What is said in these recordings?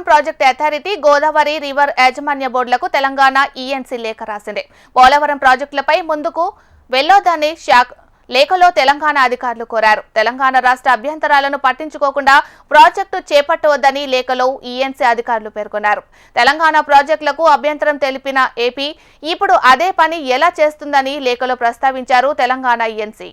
Project authority Godavari river యాజమాన్య బోర్డులకు Telangana ENC లేఖ రాసింది. పోలవరం ప్రాజెక్టులపై ముందుకు వెళ్లొద్దని లేఖలో తెలంగాణ అధికారులు కోరారు. తెలంగాణ రాష్ట్ర అభ్యంతరాలను పట్టించుకోకుండా ప్రాజెక్టు చేపట్టవద్దని లేఖలో ఈఎన్సీ అధికారులు పేర్కొన్నారు. తెలంగాణ ప్రాజెక్టులకు అభ్యంతరం తెలిపిన ఏపీ ఇప్పుడు అదే పని ఎలా చేస్తుందని లేఖలో ప్రస్తావించారు Telangana ENC.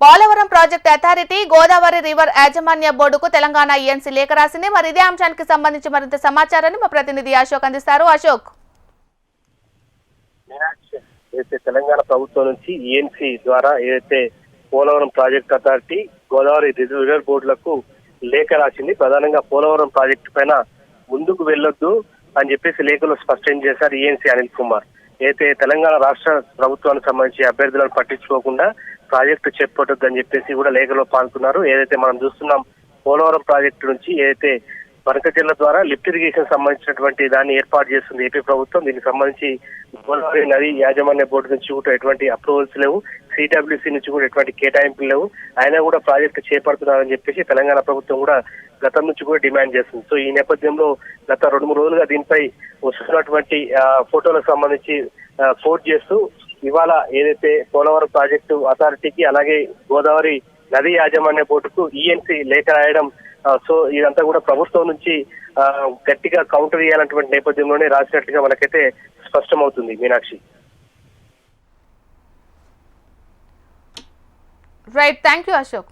Polavaram project authority Godavari river యాజమాన్య బోర్డుకు తెలంగాణ ఈఎన్సీ లేఖ రాసింది. మరి ఇదే అంశానికి సంబంధించి మరింత సమాచారాన్ని మా ప్రతినిధి అశోక్ అందిస్తారు. అశోక్, తెలంగాణ ప్రభుత్వం నుంచి ఈఎన్సీ ద్వారా ఏదైతే Polavaram project authority Godavari river బోర్డులకు లేఖ రాసింది. ప్రధానంగా పోలవరం ప్రాజెక్టు పైన ముందుకు వెళ్లొద్దు అని చెప్పేసి లేఖలో స్పష్టం చేశారు ఈఎన్సీ అనిల్ కుమార్. అయితే తెలంగాణ రాష్ట్ర ప్రభుత్వానికి సంబంధించి అభ్యర్థులను పట్టించుకోకుండా ప్రాజెక్టు చేపట్టొద్దని చెప్పేసి కూడా లేఖలో పాల్గొన్నారు. ఏదైతే మనం చూస్తున్నాం, పోలవరం ప్రాజెక్టు నుంచి ఏదైతే బనకచెర్ల ద్వారా లిఫ్ట్ ఇరిగేషన్ సంబంధించినటువంటి దాన్ని ఏర్పాటు చేస్తుంది ఏపీ ప్రభుత్వం. దీనికి సంబంధించి గోదావరి నది యాజమాన్య బోర్డు నుంచి కూడా ఎటువంటి అప్రూవల్స్ లేవు, సిడబ్ల్యూసీ నుంచి కూడా ఎటువంటి కేటాయింపులు లేవు. అయినా కూడా ప్రాజెక్టు చేపడుతున్నారని చెప్పేసి తెలంగాణ ప్రభుత్వం కూడా గతం నుంచి కూడా డిమాండ్ చేస్తుంది. సో ఈ నేపథ్యంలో గత 2-3 రోజులుగా దీనిపై వస్తున్నటువంటి ఫోటోలకు సంబంధించి పోస్ట్ చేస్తూ ఇవాళ ఏదైతే పోలవరం ప్రాజెక్టు అథారిటీకి అలాగే గోదావరి నది యాజమాన్య బోర్డుకు ఈఎన్సీ లేఖ రాయడం, సో ఇదంతా కూడా ప్రభుత్వం నుంచి గట్టిగా కౌంటర్ చేయాలన్నటువంటి నేపథ్యంలోనే రాసినట్టుగా మనకైతే స్పష్టమవుతుంది. Meenakshi, right, thank you Ashok.